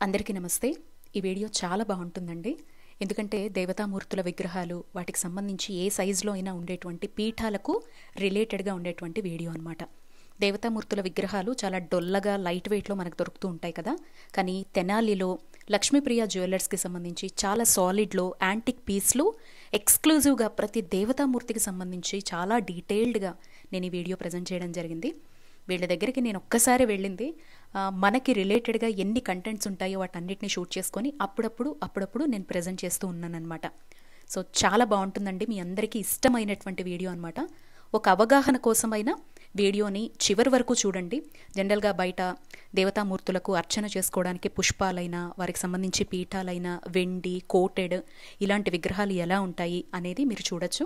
అందరికీ నమస్తే. ఈ వీడియో చాలా బాగుంటుందండి. ఎందుకంటే దేవతామూర్తుల విగ్రహాలు వాటికి సంబంధించి ఏ సైజులో అయినా ఉండేటువంటి పీఠాలకు రిలేటెడ్గా ఉండేటువంటి వీడియో అనమాట. దేవతామూర్తుల విగ్రహాలు చాలా డొల్లగా లైట్ వెయిట్లో మనకు దొరుకుతూ ఉంటాయి కదా. కానీ తెనాలిలో లక్ష్మీప్రియ జ్యువెలర్స్కి సంబంధించి చాలా సాలిడ్లో యాంటిక్ పీస్లు ఎక్స్క్లూజివ్గా ప్రతి దేవతామూర్తికి సంబంధించి చాలా డీటెయిల్డ్గా నేను ఈ వీడియో ప్రజెంట్ చేయడం జరిగింది. వీళ్ళ దగ్గరికి నేను ఒక్కసారి వెళ్ళింది, మనకి రిలేటెడ్గా ఎన్ని కంటెంట్స్ ఉంటాయో వాటన్నిటిని షూట్ చేసుకొని అప్పుడప్పుడు నేను ప్రజెంట్ చేస్తూ ఉన్నానన్నమాట. సో చాలా బాగుంటుందండి, మీ అందరికీ ఇష్టమైనటువంటి వీడియో అనమాట. ఒక అవగాహన కోసమైనా వీడియోని చివరి వరకు చూడండి. జనరల్గా బయట దేవతామూర్తులకు అర్చన చేసుకోవడానికి పుష్పాలైనా వారికి సంబంధించి పీఠాలైనా వెండి కోటెడ్ ఇలాంటి విగ్రహాలు ఎలా ఉంటాయి అనేది మీరు చూడొచ్చు.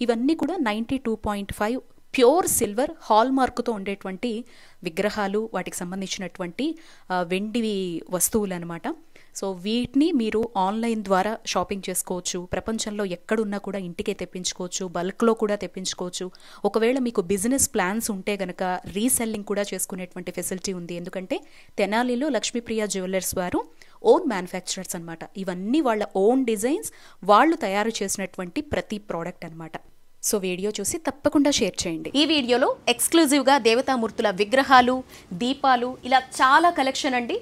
ఇవన్నీ కూడా 92.5 ప్యూర్ సిల్వర్ హాల్మార్క్తో ఉండేటువంటి విగ్రహాలు, వాటికి సంబంధించినటువంటి వెండి వస్తువులు అనమాట. సో వీటిని మీరు ఆన్లైన్ ద్వారా షాపింగ్ చేసుకోవచ్చు. ప్రపంచంలో ఎక్కడున్నా కూడా ఇంటికే తెప్పించుకోవచ్చు, బల్క్లో కూడా తెప్పించుకోవచ్చు. ఒకవేళ మీకు బిజినెస్ ప్లాన్స్ ఉంటే గనక రీసెల్లింగ్ కూడా చేసుకునేటువంటి ఫెసిలిటీ ఉంది. ఎందుకంటే తెనాలిలో లక్ష్మీప్రియ జ్యువెలర్స్ వారు ఓన్ మ్యానుఫ్యాక్చరర్స్ అనమాట. ఇవన్నీ వాళ్ళ ఓన్ డిజైన్స్, వాళ్ళు తయారు చేసినటువంటి ప్రతి ప్రోడక్ట్ అనమాట. సో వీడియో చూసి తప్పకుండా షేర్ చేయండి. ఈ వీడియోలో ఎక్స్క్లూజివ్గా దేవతామూర్తుల విగ్రహాలు, దీపాలు, ఇలా చాలా కలెక్షన్ అండి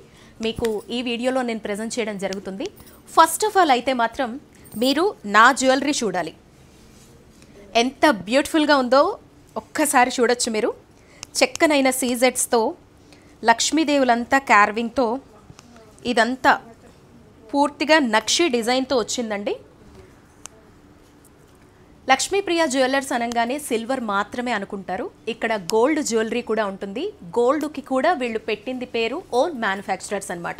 మీకు ఈ వీడియోలో నేను ప్రజెంట్ చేయడం జరుగుతుంది. ఫస్ట్ ఆఫ్ ఆల్ అయితే మాత్రం మీరు నా జ్యువెలరీ చూడాలి. ఎంత బ్యూటిఫుల్గా ఉందో ఒక్కసారి చూడొచ్చు మీరు. చెక్కనైన సీజెట్స్తో లక్ష్మీదేవులంతా కార్వింగ్తో ఇదంతా పూర్తిగా నక్షి డిజైన్తో వచ్చిందండి. లక్ష్మీప్రియ జ్యువెలర్స్ అనగానే సిల్వర్ మాత్రమే అనుకుంటారు. ఇక్కడ గోల్డ్ జ్యువెలరీ కూడా ఉంటుంది. గోల్డ్కి కూడా వీళ్ళు పెట్టింది పేరు ఓన్ మ్యానుఫ్యాక్చరర్స్ అనమాట.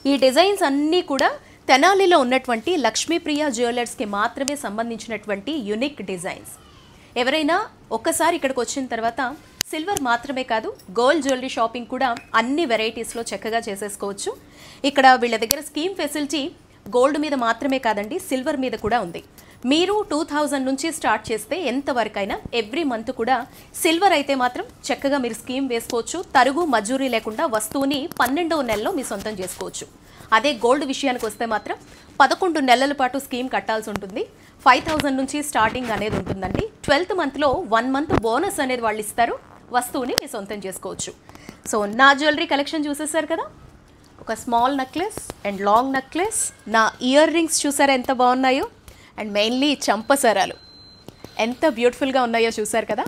ఈ డిజైన్స్ అన్నీ కూడా తెనాలిలో ఉన్నటువంటి లక్ష్మీప్రియ జ్యువెలర్స్కి మాత్రమే సంబంధించినటువంటి యునిక్ డిజైన్స్. ఎవరైనా ఒక్కసారి ఇక్కడికి వచ్చిన తర్వాత సిల్వర్ మాత్రమే కాదు, గోల్డ్ జ్యువెలరీ షాపింగ్ కూడా అన్ని వెరైటీస్లో చక్కగా చేసేసుకోవచ్చు. ఇక్కడ వీళ్ళ దగ్గర స్కీమ్ ఫెసిలిటీ గోల్డ్ మీద మాత్రమే కాదండి, సిల్వర్ మీద కూడా ఉంది. మీరు 2000 నుంచి స్టార్ట్ చేస్తే ఎంతవరకైనా ఎవ్రీ మంత్ కూడా సిల్వర్ అయితే మాత్రం చక్కగా మీరు స్కీమ్ వేసుకోవచ్చు. తరుగు మజూరీ లేకుండా వస్తువుని 12వ నెలలో మీ సొంతం చేసుకోవచ్చు. అదే గోల్డ్ విషయానికి వస్తే మాత్రం 11 నెలల పాటు స్కీమ్ కట్టాల్సి ఉంటుంది. 5000 నుంచి స్టార్టింగ్ అనేది ఉంటుందండి. 12th మంత్లో 1 మంత్ బోనస్ అనేది వాళ్ళు ఇస్తారు. వస్తువుని మీ సొంతం చేసుకోవచ్చు. సో నా జ్యువెలరీ కలెక్షన్ చూసేసారు కదా. ఒక small necklace and long necklace, నా ఇయర్ రింగ్స్ చూసారా ఎంత బాగున్నాయో, అండ్ మెయిన్లీ చంపసరాలు ఎంత బ్యూటిఫుల్గా ఉన్నాయో చూసారు కదా.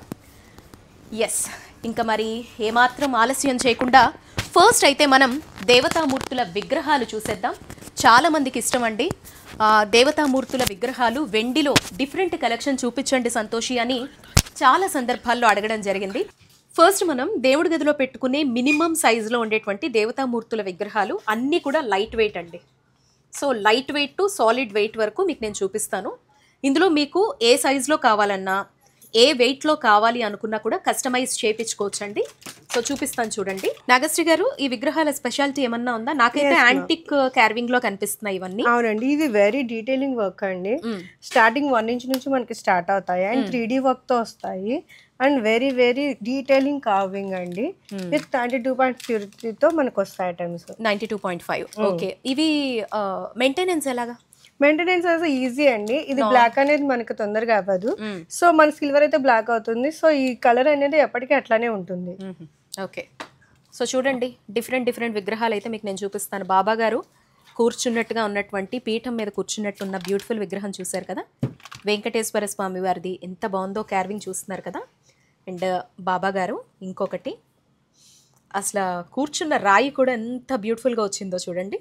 ఎస్, ఇంకా మరి ఏమాత్రం ఆలస్యం చేయకుండా ఫస్ట్ అయితే మనం దేవతామూర్తుల విగ్రహాలు చూసేద్దాం. చాలామందికి ఇష్టం అండి దేవతామూర్తుల విగ్రహాలు వెండిలో డిఫరెంట్ కలెక్షన్ చూపించండి సంతోషి అని చాలా సందర్భాల్లో అడగడం జరిగింది. ఫస్ట్ మనం దేవుడి గదిలో పెట్టుకునే మినిమం సైజులో ఉండేటువంటి దేవతామూర్తుల విగ్రహాలు అన్నీ కూడా లైట్ వెయిట్ అండి. So light weight to solid weight వరకు మీకు నేను చూపిస్తాను. ఇందులో మీకు ఏ సైజులో కావాలన్నా, ఏ వెయిట్లో కావాలి అనుకున్నా కూడా కస్టమైజ్ చేయించుకోవచ్చు అండి. సో చూపిస్తాను చూడండి. నాగశ్రీ గారు, ఈ విగ్రహాల స్పెషాలిటీ ఏమన్నా ఉందా? నాకైతే యాంటిక్ కార్వింగ్ లో కనిపిస్తున్నాయి ఇవన్నీ. అవునండి, ఇది వెరీ డీటెయిలింగ్ వర్క్ అండి. స్టార్టింగ్ 1 ఇంచ్ నుంచి మనకి స్టార్ట్ అవుతాయి అండ్ 3D వర్క్ తో వస్తాయి and very very detailing carving అండి. విత్ 92.5 తో మనకు వస్తాయి ఐటమ్స్. 92.5. ఓకే, ఇవి మెయింటెనెన్స్ ఎలాగా? మెయింటెనెన్స్ అయితే ఈజీ అండి. ఇది బ్లాక్ అనేది మనకి తొందరగా అవ్వదు. సో మన సిల్వర్ అయితే బ్లాక్ అవుతుంది. సో ఈ కలర్ అనేది ఎప్పటికీ అట్లానే ఉంటుంది. ఓకే, సో చూడండి డిఫరెంట్ విగ్రహాలు అయితే మీకు నేను చూపిస్తాను. బాబా గారు కూర్చున్నట్టుగా ఉన్నటువంటి పీఠం మీద కూర్చున్నట్టున్న బ్యూటిఫుల్ విగ్రహం చూశారు కదా. వెంకటేశ్వర స్వామి వారిది ఎంత బాగుందో కార్వింగ్ చూస్తున్నారు కదా. అండ్ బాబా గారు ఇంకొకటి, అసలు కూర్చున్న రాయి కూడా ఎంత బ్యూటిఫుల్గా వచ్చిందో చూడండి.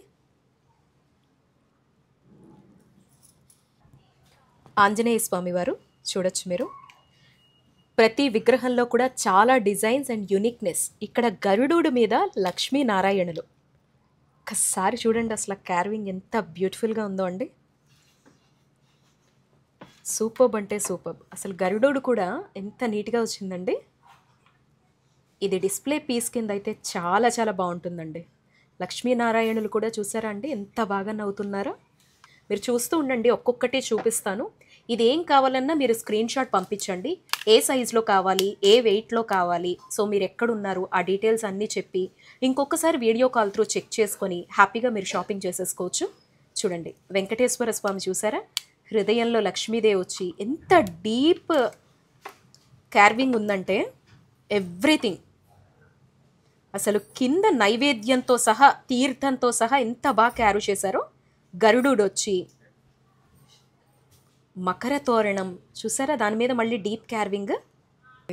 ఆంజనేయ స్వామి వారు చూడొచ్చు మీరు. ప్రతి విగ్రహంలో కూడా చాలా డిజైన్స్ అండ్ యూనిక్నెస్. ఇక్కడ గరుడు మీద లక్ష్మీనారాయణులు. ఒక్కసారి చూడండి అసలు కార్వింగ్ ఎంత బ్యూటిఫుల్గా ఉందో అండి. సూపర్బ్ అంటే సూపర్బ్. అసలు గరుడు కూడా ఎంత నీట్గా వచ్చిందండి. ఇది డిస్ప్లే పీస్ కింద అయితే చాలా చాలా బాగుంటుందండి. లక్ష్మీనారాయణులు కూడా చూసారా అండి ఎంత బాగా నవ్వుతున్నారో. మీరు చూస్తూ ఉండండి, ఒక్కొక్కటి చూపిస్తాను. ఇది ఏం కావాలన్నా మీరు స్క్రీన్ షాట్ పంపించండి. ఏ సైజులో కావాలి, ఏ వెయిట్లో కావాలి, సో మీరు ఎక్కడున్నారు ఆ డీటెయిల్స్ అన్నీ చెప్పి ఇంకొకసారి వీడియో కాల్ త్రూ చెక్ చేసుకొని హ్యాపీగా మీరు షాపింగ్ చేసేసుకోవచ్చు. చూడండి వెంకటేశ్వర స్వామి చూసారా, హృదయంలో లక్ష్మీదేవి వచ్చి ఎంత డీప్ కార్వింగ్ ఉందంటే ఎవ్రీథింగ్ అసలు కింద నైవేద్యంతో సహా తీర్థంతో సహా ఎంత బాగా క్యారు చేశారో. గరుడు వచ్చి మకర తోరణం చూసారా, దాని మీద మళ్ళీ డీప్ కార్వింగ్.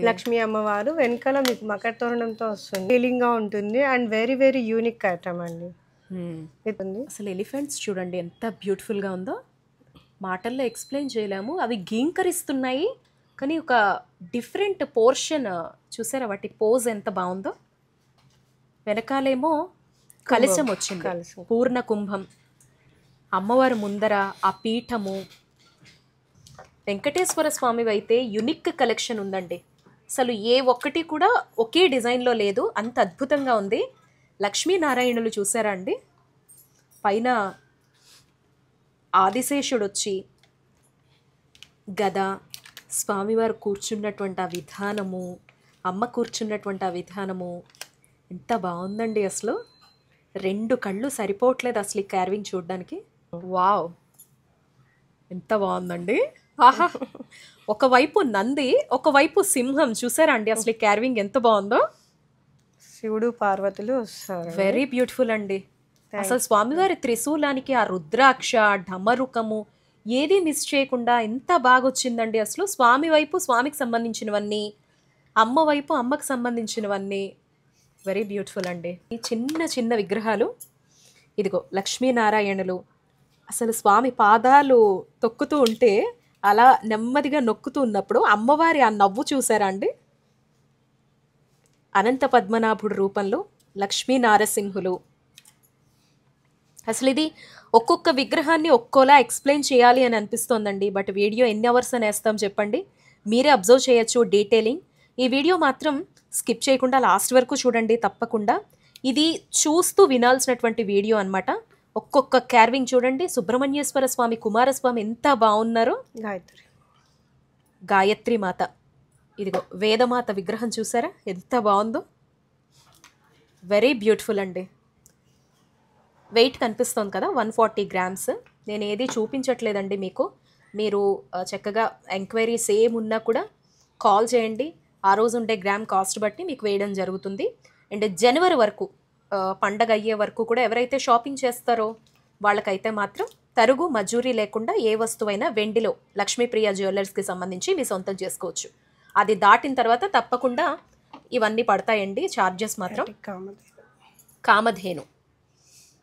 లక్ష్మీ అమ్మవారు వెనకాల మీకు మకర తోరణంతో వస్తుంది, ఫీలింగ్ గా ఉంటుంది and very very unique item అండి. అసలు ఎలిఫెంట్స్ చూడండి ఎంత బ్యూటిఫుల్గా ఉందో, మాటల్లో ఎక్స్ప్లెయిన్ చేయలేము. అవి గీంకరిస్తున్నాయి కానీ ఒక డిఫరెంట్ పోర్షన్ చూసారా, వాటి పోజ్ ఎంత బాగుందో. వెనకాలేమో కలశం వచ్చింది, పూర్ణ కుంభం, అమ్మవారు ముందర ఆ పీఠము. వెంకటేశ్వర స్వామివి అయితే యునిక్ కలెక్షన్ ఉందండి. అసలు ఏ ఒక్కటి కూడా ఒకే డిజైన్లో లేదు, అంత అద్భుతంగా ఉంది. లక్ష్మీనారాయణులు చూసారా అండి, పైన ఆదిశేషుడు వచ్చి గద, స్వామివారు కూర్చున్నటువంటి ఆ విధానము, అమ్మ కూర్చున్నటువంటి ఆ విధానము ఎంత బాగుందండి. అసలు 2 కళ్ళు సరిపోవట్లేదు అసలు ఈ కార్వింగ్ చూడడానికి. వావ్ ఎంత బాగుందండి. ఆహా, ఒకవైపు నంది, ఒకవైపు సింహం చూసారా అండి, అసలు ఈ కార్వింగ్ ఎంత బాగుందో. శివుడు పార్వతులు వస్తారు, వెరీ బ్యూటిఫుల్ అండి. అసలు స్వామివారి త్రిశూలానికి ఆ రుద్రాక్ష, ఢమరుకము ఏది మిస్ చేయకుండా ఎంత బాగా వచ్చిందండి. అసలు స్వామి వైపు స్వామికి సంబంధించినవన్నీ, అమ్మ వైపు అమ్మకి సంబంధించినవన్నీ వెరీ బ్యూటిఫుల్ అండి. ఈ చిన్న చిన్న విగ్రహాలు, ఇదిగో లక్ష్మీనారాయణులు అసలు స్వామి పాదాలు తొక్కుతూ ఉంటే అలా నెమ్మదిగా నొక్కుతూ ఉన్నప్పుడు అమ్మవారి ఆ నవ్వు చూసారా అండి. అనంత పద్మనాభుడు రూపంలో లక్ష్మీ నారసింహులు. అసలు ఇది ఒక్కొక్క విగ్రహాన్ని ఒక్కోలా ఎక్స్ప్లెయిన్ చేయాలి అని అనిపిస్తోందండి. బట్ వీడియో ఎన్ని అవర్స్ అని వేస్తాం చెప్పండి, మీరే అబ్జర్వ్ చేయొచ్చు డీటెయిలింగ్. ఈ వీడియో మాత్రం స్కిప్ చేయకుండా లాస్ట్ వరకు చూడండి తప్పకుండా. ఇది చూస్తూ వినాల్సినటువంటి వీడియో అనమాట. ఒక్కొక్క కార్వింగ్ చూడండి. సుబ్రహ్మణ్యేశ్వర స్వామి, కుమారస్వామి ఎంత బాగున్నారో. గాయత్రి మాత, ఇదిగో వేదమాత విగ్రహం చూసారా ఎంత బాగుందో. వెరీ బ్యూటిఫుల్ అండి. వెయిట్ కనిపిస్తుంది కదా 140 గ్రామ్స్. నేను ఏది చూపించట్లేదండి మీకు, మీరు చక్కగా ఎంక్వైరీస్ ఏమున్నా కూడా కాల్ చేయండి. ఆ రోజు ఉండే గ్రామ్ కాస్ట్ బట్టి మీకు వేయడం జరుగుతుంది. అండ్ జనవరి వరకు పండగ అయ్యే వరకు కూడా ఎవరైతే షాపింగ్ చేస్తారో వాళ్ళకైతే మాత్రం తరుగు మజూరీ లేకుండా ఏ వస్తువైనా వెండిలో లక్ష్మీప్రియ జ్యువెలర్స్కి సంబంధించి మీ సొంతం చేసుకోవచ్చు. అది దాటిన తర్వాత తప్పకుండా ఇవన్నీ పడతాయండి ఛార్జెస్ మాత్రం. కామధేను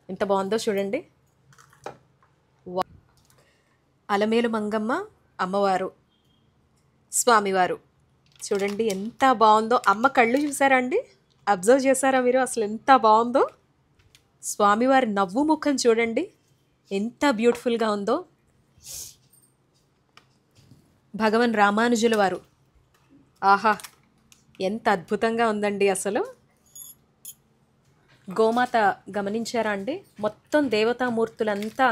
ఎంత బాగుందో చూడండి. అలమేలు మంగమ్మ అమ్మవారు, స్వామివారు చూడండి ఎంత బాగుందో. అమ్మ కళ్ళు చూసారా అండి, అబ్జర్వ్ చేశారా మీరు అసలు ఎంత బాగుందో. స్వామివారి నవ్వు ముఖం చూడండి ఎంత బ్యూటిఫుల్గా ఉందో. భగవన్ రామానుజుల వారు, ఆహా ఎంత అద్భుతంగా ఉందండి అసలు. గోమాత గమనించారా అండి, మొత్తం దేవతామూర్తులంతా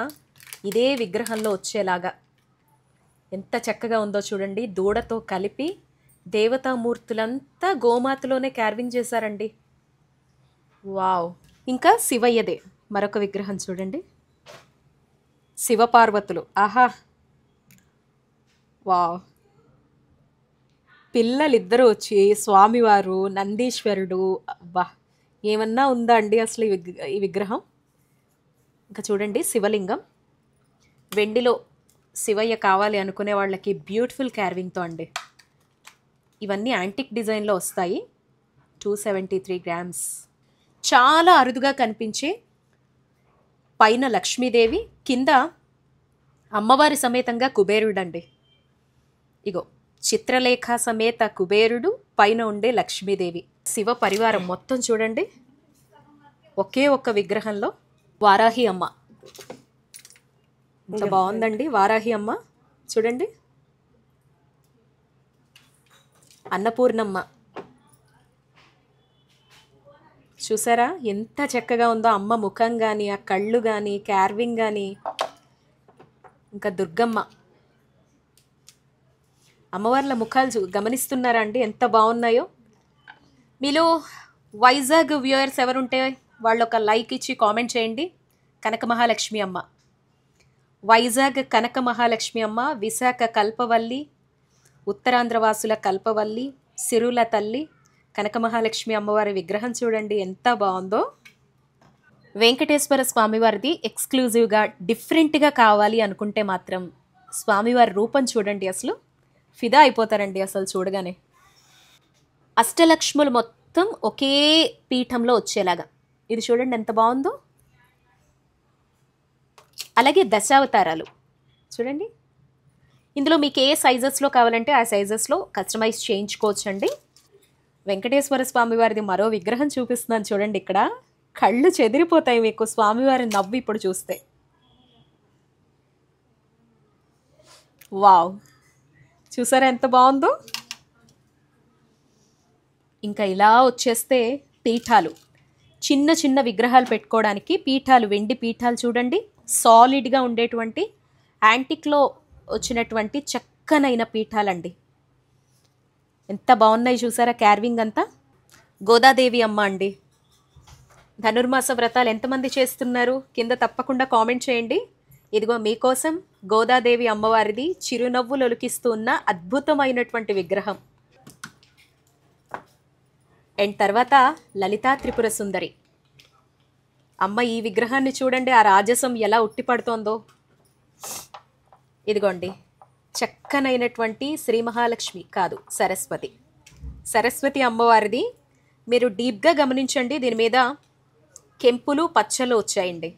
ఇదే విగ్రహంలో వచ్చేలాగా ఎంత చక్కగా ఉందో చూడండి. దూడతో కలిపి దేవతామూర్తులంతా గోమాతలోనే కార్వింగ్ చేశారండి. వావ్. ఇంకా శివయ్యదే మరొక విగ్రహం చూడండి, శివపార్వతులు. ఆహా వావ్. పిల్లలిద్దరూ వచ్చి స్వామివారు, నందీశ్వరుడు, అబ్బా ఏమన్నా ఉందా అండి అసలు ఈ విగ్రహం. ఇంకా చూడండి శివలింగం, వెండిలో శివయ్య కావాలి అనుకునే వాళ్ళకి బ్యూటిఫుల్ కార్వింగ్తో అండి. ఇవన్నీ యాంటిక్ డిజైన్లో వస్తాయి. 273 గ్రామ్స్. చాలా అరుదుగా కనిపించే పైన లక్ష్మీదేవి, కింద అమ్మవారి సమేతంగా కుబేరుడు అండి. ఇగో చిత్రలేఖ సమేత కుబేరుడు, పైన ఉండే లక్ష్మీదేవి. శివ పరివారం మొత్తం చూడండి ఒకే ఒక్క విగ్రహంలో. వారాహి అమ్మ ఎంత బాగుందండి. వారాహి అమ్మ చూడండి. అన్నపూర్ణమ్మ చూసారా ఎంత చక్కగా ఉందో. అమ్మ ముఖం కానీ, ఆ కళ్ళు కానీ, కార్వింగ్ కానీ. ఇంకా దుర్గమ్మ అమ్మవార్ల ముఖాలు గమనిస్తున్నారా అండి ఎంత బాగున్నాయో? మీలో వైజాగ్ వ్యూయర్స్ ఎవరుంటే వాళ్ళు ఒక లైక్ ఇచ్చి కామెంట్ చేయండి. కనక మహాలక్ష్మి అమ్మ, వైజాగ్ కనక మహాలక్ష్మి అమ్మ, విశాఖ కల్పవల్లి, ఉత్తరాంధ్రవాసుల కల్పవల్లి, సిరుల తల్లి కనక మహాలక్ష్మి అమ్మవారి విగ్రహం చూడండి ఎంత బాగుందో. వెంకటేశ్వర స్వామివారిది ఎక్స్క్లూజివ్గా డిఫరెంట్గా కావాలి అనుకుంటే మాత్రం స్వామివారి రూపం చూడండి, అసలు ఫిదా అయిపోతారండి అసలు చూడగానే. అష్టలక్ష్ములు మొత్తం ఒకే పీఠంలో వచ్చేలాగా ఇది చూడండి ఎంత బాగుందో. అలాగే దశావతారాలు చూడండి. ఇందులో మీకు ఏ సైజెస్లో కావాలంటే ఆ సైజెస్లో కస్టమైజ్ చేయించుకోవచ్చండి. వెంకటేశ్వర స్వామివారిది మరో విగ్రహం చూపిస్తున్నాను చూడండి. ఇక్కడ కళ్ళు చెదిరిపోతాయి మీకు స్వామివారి నవ్వు ఇప్పుడు చూస్తే. వావ్, చూసారా ఎంత బాగుందో. ఇంకా ఇలా వచ్చేస్తే పీఠాలు, చిన్న చిన్న విగ్రహాలు పెట్టుకోవడానికి పీఠాలు, వెండి పీఠాలు చూడండి. సాలిడ్గా ఉండేటువంటి యాంటిక్లో వచ్చినటువంటి చక్కనైన పీఠాలండి. ఎంత బాగున్నాయి చూసారా క్యార్వింగ్ అంతా. గోదాదేవి అమ్మ అండి. ధనుర్మాస వ్రతాలు ఎంతమంది చేస్తున్నారు కింద తప్పకుండా కామెంట్ చేయండి. ఇదిగో మీకోసం గోదాదేవి అమ్మవారిది చిరునవ్వులు ఒలికిస్తూ ఉన్న అద్భుతమైనటువంటి విగ్రహం. అండ్ తర్వాత లలితా త్రిపుర సుందరి అమ్మ. ఈ విగ్రహాన్ని చూడండి, ఆ రాజసం ఎలా ఉట్టిపడుతోందో. ఇదిగోండి చక్కనైనటువంటి శ్రీ మహాలక్ష్మి కాదు సరస్వతి అమ్మవారిది. మీరు డీప్గా గమనించండి, దీని మీద కెంపులు పచ్చలు వచ్చాయండి.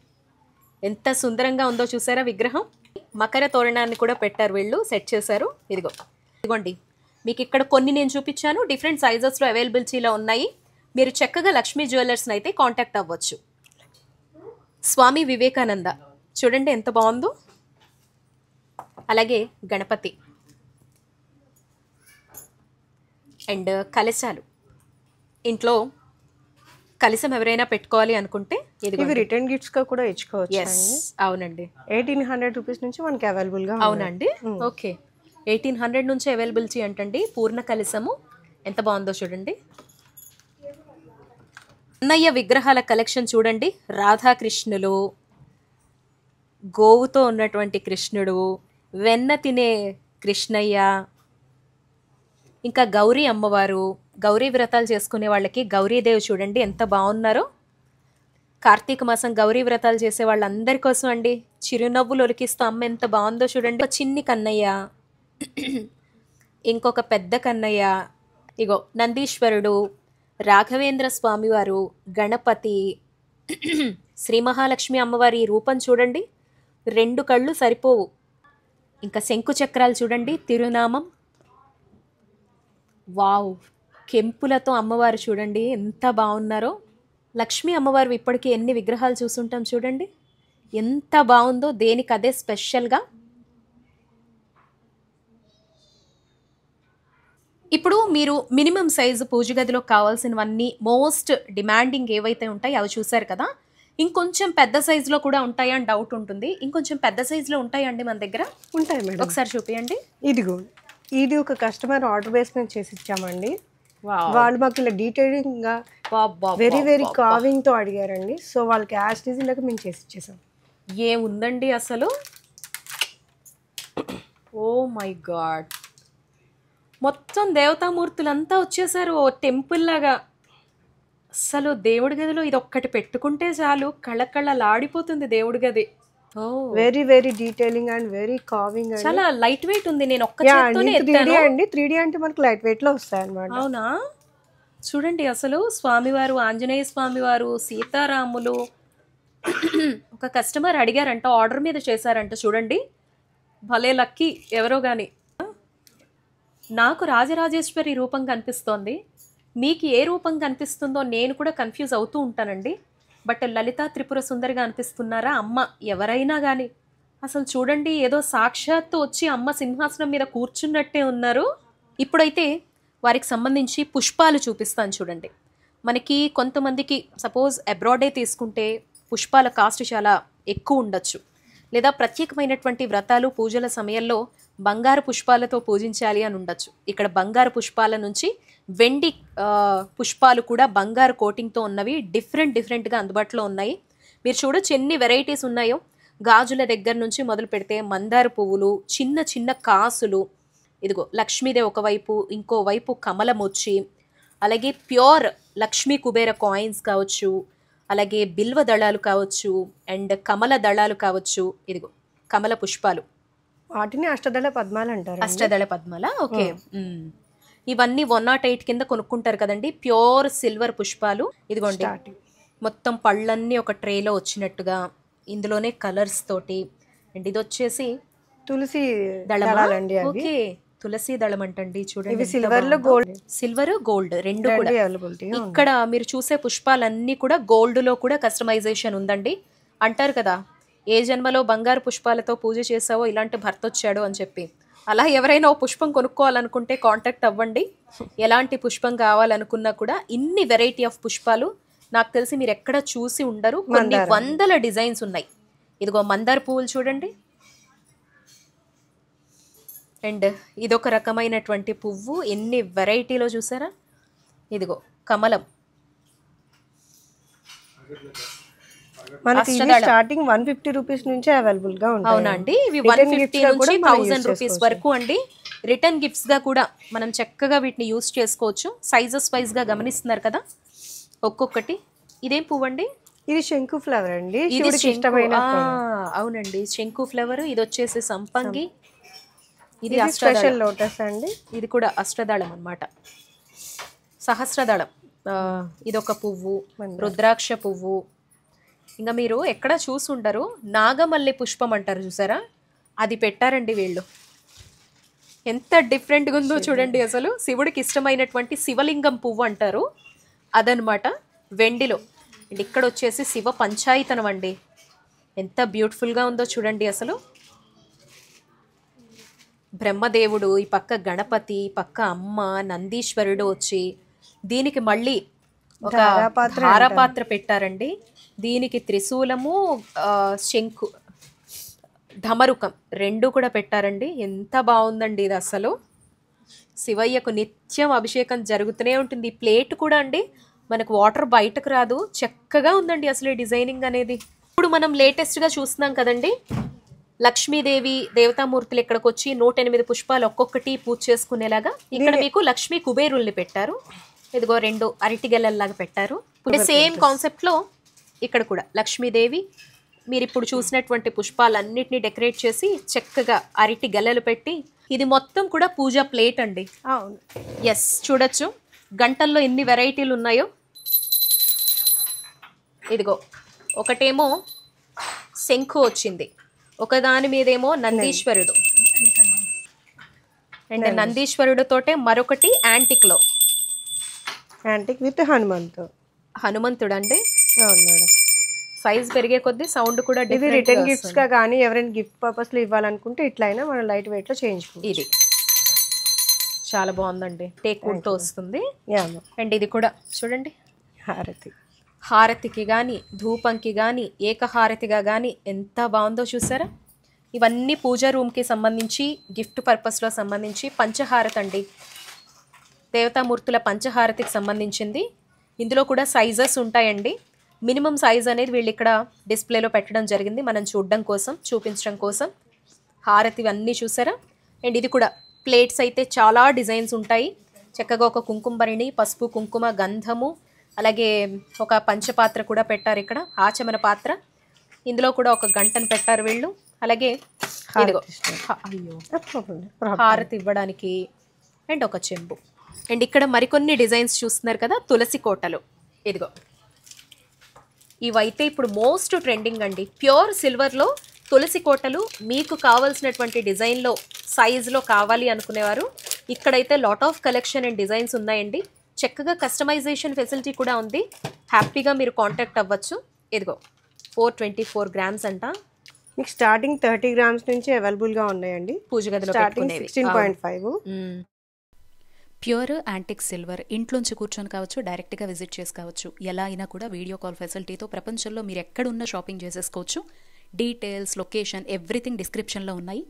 ఎంత సుందరంగా ఉందో చూసారా విగ్రహం. మకర తోరణాన్ని కూడా పెట్టారు వీళ్ళు, సెట్ చేశారు. ఇదిగోండి మీకు ఇక్కడ కొన్ని నేను చూపించాను, డిఫరెంట్ సైజెస్లో అవైలబిలిటీలో ఉన్నాయి. మీరు చక్కగా లక్ష్మీ జ్యువెలర్స్ని అయితే కాంటాక్ట్ అవ్వచ్చు. స్వామి వివేకానంద చూడండి ఎంత బాగుందో. అలాగే గణపతి అండ్ కలశాలు. ఇంట్లో కలశం ఎవరైనా పెట్టుకోవాలి అనుకుంటే ఇవి రిటర్న్ గిఫ్ట్స్ గా కూడా ఇచ్చుకోవచ్చు. అవునండి, 1800 రూపీస్ నుంచి మనకి అవైలబుల్ గా. అవునండి, ఓకే 1800 నుంచి అవైలబిలిటీ అంటండి. పూర్ణ కలశము ఎంత బాగుందో చూడండి. అన్నయ్య విగ్రహాల కలెక్షన్ చూడండి. రాధాకృష్ణులు, గోవుతో ఉన్నటువంటి కృష్ణుడు, వెన్న తినే కృష్ణయ్య, ఇంకా గౌరీ అమ్మవారు. గౌరీ వ్రతాలు చేసుకునే వాళ్ళకి గౌరీదేవి చూడండి ఎంత బాగున్నారో. కార్తీక మాసం గౌరీ వ్రతాలు చేసే వాళ్ళందరి కోసం అండి. చిరునవ్వులు ఒలికిస్తూ అమ్మ ఎంత బాగుందో చూడండి. ఒక చిన్ని కన్నయ్య, ఇంకొక పెద్ద కన్నయ్య, ఇగో నందీశ్వరుడు, రాఘవేంద్ర స్వామివారు, గణపతి, శ్రీ మహాలక్ష్మి అమ్మవారి రూపం చూడండి. 2 కళ్ళు సరిపోవు. ఇంకా శంకు చక్రాలు చూడండి, తిరునామం. వావ్, కెంపులతో అమ్మవారు చూడండి ఎంత బాగున్నారో. లక్ష్మీ అమ్మవారు ఇప్పటికీ ఎన్ని విగ్రహాలు చూసుంటాం చూడండి ఎంత బాగుందో. దేనికి అదే స్పెషల్గా. ఇప్పుడు మీరు మినిమం సైజు పూజ గదిలో కావాల్సినవన్నీ మోస్ట్ డిమాండింగ్ ఏవైతే ఉంటాయో అవి చూసారు కదా. ఇంకొంచెం పెద్ద సైజులో కూడా ఉంటాయా అని డౌట్ ఉంటుంది. ఇంకొంచెం పెద్ద సైజులో ఉంటాయండి మన దగ్గర? ఉంటాయి మేడం, ఒకసారి చూపియండి. ఇదిగో ఇది ఒక కస్టమర్ ఆర్డర్ బేస్ మీద చేసి ఇచ్చామండి. వాళ్ళు మాకు ఇలా డీటెయిలింగ్ గా వెరీ కావింగ్ తో అడిగారండి. సో వాళ్ళకి యాజ్ ఇట్ ఈజ్ లాగా మేము చేసి ఇచ్చేసాం. ఏముందండి అసలు, ఓ మై గాడ్, మొత్తం దేవతామూర్తులంతా వచ్చేసారు ఓ టెంపుల్ లాగా. అసలు దేవుడి గదిలో ఇది ఒక్కటి పెట్టుకుంటే చాలు, కళకళలాడిపోతుంది దేవుడి గది. Very detailing and very carving. చాలా లైట్ వెయిట్ ఉంది. నేను ఒక్క చేత్తోనే ఎత్తాను. 3D అంటే మనకు లైట్ వెయిట్ లో వస్తాయి అన్నమాట. అవునా, చూడండి అసలు స్వామివారు, ఆంజనేయ స్వామివారు, సీతారాములు. ఒక కస్టమర్ అడిగారంట, ఆర్డర్ మీద చేశారంట చూడండి. భలే లక్కీ ఎవరో కానీ. నాకు రాజరాజేశ్వరి రూపం కనిపిస్తోంది, మీకు ఏ రూపం కనిపిస్తుందో నేను కూడా కన్ఫ్యూజ్ అవుతూ ఉంటానండి. బట్ లలితా త్రిపుర సుందరిగా అనిపిస్తున్నారా అమ్మ ఎవరైనా కానీ? అసలు చూడండి, ఏదో సాక్షాత్తు వచ్చి అమ్మ సింహాసనం మీద కూర్చున్నట్టే ఉన్నారు. ఇప్పుడైతే వారికి సంబంధించి పుష్పాలు చూపిస్తాను చూడండి. మనకి కొంతమందికి సపోజ్ అబ్రాడే తీసుకుంటే పుష్పాల కాస్ట్ చాలా ఎక్కువ ఉండొచ్చు, లేదా ప్రత్యేకమైనటువంటి వ్రతాలు పూజల సమయంలో బంగారు పుష్పాలతో పూజించాలి అని ఉండొచ్చు. ఇక్కడ బంగారు పుష్పాల నుంచి వెండి పుష్పాలు కూడా బంగారు కోటింగ్తో ఉన్నవి డిఫరెంట్గా అందుబాటులో ఉన్నాయి. మీరు చూడొచ్చు ఎన్ని వెరైటీస్ ఉన్నాయో. గాజుల దగ్గర నుంచి మొదలు పెడితే మందార పువ్వులు, చిన్న చిన్న కాసులు, ఇదిగో లక్ష్మీదేవి ఒకవైపు, ఇంకోవైపు కమలం వచ్చి, అలాగే ప్యూర్ లక్ష్మీ కుబేర కాయిన్స్ కావచ్చు, అలాగే బిల్వ దళాలు కావచ్చు, అండ్ కమల దళాలు కావచ్చు. ఇదిగో కమల పుష్పాలు, వాటిని అష్టదళ పద్మాలు అంటారు. అష్టదళ పద్మాల, ఓకే. ఇవన్నీ 108 కింద కొనుక్కుంటారు కదండి, ప్యూర్ సిల్వర్ పుష్పాలు. ఇదిగోండి మొత్తం పళ్ళన్నీ ఒక ట్రేలో వచ్చినట్టుగా, ఇందులోనే కలర్స్ తోటి. అండ్ ఇది వచ్చేసి తులసి దళాలండి. ఓకే, తులసి దళం అంటండి. చూడండి సిల్వర్ గోల్డ్ రెండు కూడా. ఇక్కడ మీరు చూసే పుష్పాలన్నీ కూడా గోల్డ్ లో కూడా కస్టమైజేషన్ ఉందండి. అంటారు కదా, ఏ జన్మలో బంగారు పుష్పాలతో పూజ చేసావో ఇలాంటి భర్త వచ్చాడు అని చెప్పి. అలా ఎవరైనా ఓ పుష్పం కొనుక్కోవాలనుకుంటే కాంటాక్ట్ అవ్వండి. ఎలాంటి పుష్పం కావాలనుకున్నా కూడా ఇన్ని వెరైటీ ఆఫ్ పుష్పాలు నాకు తెలిసి మీరు ఎక్కడ చూసి ఉండరు. కొన్ని వందల డిజైన్స్ ఉన్నాయి. ఇదిగో మందార పువ్వులు చూడండి. అండ్ ఇదొక రకమైనటువంటి పువ్వు, ఎన్ని వెరైటీలో చూసారా. ఇదిగో కమలం, మనకి స్టార్టింగ్ 150 రూపీస్ నుంచి అవైలబుల్ గా ఉంటాయి. అవునా అండి, ఇవి 150 నుంచి 1000 రూపీస్ వరకు అండి. రిటర్న్ గిఫ్ట్స్ గా కూడా మనం చక్కగా వీటిని యూస్ చేసుకోవచ్చు. సైజెస్ వైజ్ గా గమనిస్తున్నారు కదా ఒక్కొక్కటి. ఇదేం పువ్వు అండి? ఇది శంకు ఫ్లవర్ అండి. అవునండి, శంకు ఫ్లవర్. ఇది వచ్చేసి సంపంగి. ఇది స్పెషల్ లోటస్ అండి. ఇది కూడా అష్టదళం అన్నమాట, సహస్రదళం. ఇదొక పువ్వు, రుద్రాక్ష పువ్వు. ఇంకా మీరు ఎక్కడ చూసుండరు, నాగమల్లి పుష్పం అంటారు చూసారా, అది పెట్టారండి వీళ్ళు. ఎంత డిఫరెంట్గా ఉందో చూడండి. అసలు శివుడికి ఇష్టమైనటువంటి శివలింగం పువ్వు అంటారు అదనమాట, వెండిలో. అండ్ ఇక్కడ వచ్చేసి శివ పంచాయతనం అండి. ఎంత బ్యూటిఫుల్గా ఉందో చూడండి. అసలు బ్రహ్మదేవుడు, ఈ పక్క గణపతి, పక్క అమ్మ నందీశ్వరుడు వచ్చి, దీనికి మళ్ళీ ఒక ధారపాత్ర పెట్టారండి. దీనికి త్రిశూలము, శంకు, ఢమరుకం రెండు కూడా పెట్టారండి. ఎంత బాగుందండి ఇది. అసలు శివయ్యకు నిత్యం అభిషేకం జరుగుతూనే ఉంటుంది. ఈ ప్లేట్ కూడా అండి మనకు వాటర్ బయటకు రాదు, చక్కగా ఉందండి అసలు ఈ డిజైనింగ్ అనేది. ఇప్పుడు మనం లేటెస్ట్గా చూస్తున్నాం కదండి, లక్ష్మీదేవి దేవతామూర్తులు ఇక్కడికి వచ్చి 108 పుష్పాలు ఒక్కొక్కటి పూజ చేసుకునేలాగా ఇక్కడ మీకు లక్ష్మీ కుబేరుల్ని పెట్టారు. ఇదిగో 2 అరటి గెలల్లాగా పెట్టారు. సేమ్ కాన్సెప్ట్ లో ఇక్కడ కూడా లక్ష్మీదేవి, మీరు ఇప్పుడు చూసినటువంటి పుష్పాలన్నిటిని డెకరేట్ చేసి చక్కగా అరటి గెలలు పెట్టి, ఇది మొత్తం కూడా పూజా ప్లేట్ అండి. అవును, ఎస్, చూడొచ్చు గంటల్లో ఎన్ని వెరైటీలు ఉన్నాయో. ఇదిగో ఒకటేమో శంఖు వచ్చింది, ఒకదాని మీదేమో నందీశ్వరుడు, అండ్ నందీశ్వరుడితోటే మరొకటి యాంటిక్లో, యాంటిక్ విత్ హనుమంతుడు అండి. అవును మేడం. సైజ్ పెరిగే కొద్దీ సౌండ్ కూడా ఇది రిటర్న్ గిఫ్ట్స్ గా కానీ ఎవరైనా గిఫ్ట్ పర్పస్ లో ఇవ్వాలనుకుంటే ఇట్లయినా మనం లైట్ వెయిట్ లో చేయించుకోవచ్చు. ఇది చాలా బాగుందండి, టేక్ వుడ్ తో వస్తుంది. అండ్ ఇది కూడా చూడండి, హారతికి కానీ ధూపంకి కానీ ఏకహారతిగా కానీ ఎంత బాగుందో చూసారా. ఇవన్నీ పూజా రూమ్కి సంబంధించి గిఫ్ట్ పర్పస్లో సంబంధించి పంచహారతి అండి, దేవతామూర్తుల పంచహారతికి సంబంధించింది. ఇందులో కూడా సైజెస్ ఉంటాయండి. మినిమం సైజ్ అనేది వీళ్ళు ఇక్కడ డిస్ప్లేలో పెట్టడం జరిగింది మనం చూడడం కోసం, చూపించడం కోసం. హారతి అన్నీ చూసారా. అండ్ ఇది కూడా ప్లేట్స్ అయితే చాలా డిజైన్స్ ఉంటాయి. చక్కగా ఒక కుంకుమరిణి, పసుపు కుంకుమ గంధము, అలాగే ఒక పంచపాత్ర కూడా పెట్టారు ఇక్కడ, ఆచమన పాత్ర. ఇందులో కూడా ఒక గంటను పెట్టారు వీళ్ళు. అలాగే ఇదిగో హారతి ఇవ్వడానికి అండ్ ఒక చెంబు. అండ్ ఇక్కడ మరికొన్ని డిజైన్స్ చూస్తున్నారు కదా, తులసి కోటలు. ఇదిగో ఇవైతే ఇప్పుడు మోస్ట్ ట్రెండింగ్ అండి. ప్యూర్ సిల్వర్లో తులసి కోటలు మీకు కావాల్సినటువంటి డిజైన్లో సైజులో కావాలి అనుకునేవారు ఇక్కడైతే lot of collection and designs ఉన్నాయండి. చక్కగా కస్టమైజేషన్ ఫెసిలిటీ కూడా ఉంది. హ్యాపీగా మీరు కాంటాక్ట్ అవ్వచ్చు. ఇదిగో 424 గ్రామ్స్ అంట. మీకు స్టార్టింగ్ 30 గ్రామ్స్ నుంచి అవైలబుల్గా ఉన్నాయండి. పూజ గదిలో 16.5. Pure antique silver. ఇంట్లోంచి కూర్చొని కావచ్చు, డైరెక్ట్గా విజిట్ చేసుకోవచ్చు. ఎలా అయినా కూడా వీడియో కాల్ ఫెసిలిటీతో ప్రపంచంలో మీరు ఎక్కడున్న షాపింగ్ చేసేసుకోవచ్చు. డీటెయిల్స్, లొకేషన్, ఎవ్రీథింగ్ డిస్క్రిప్షన్లో ఉన్నాయి.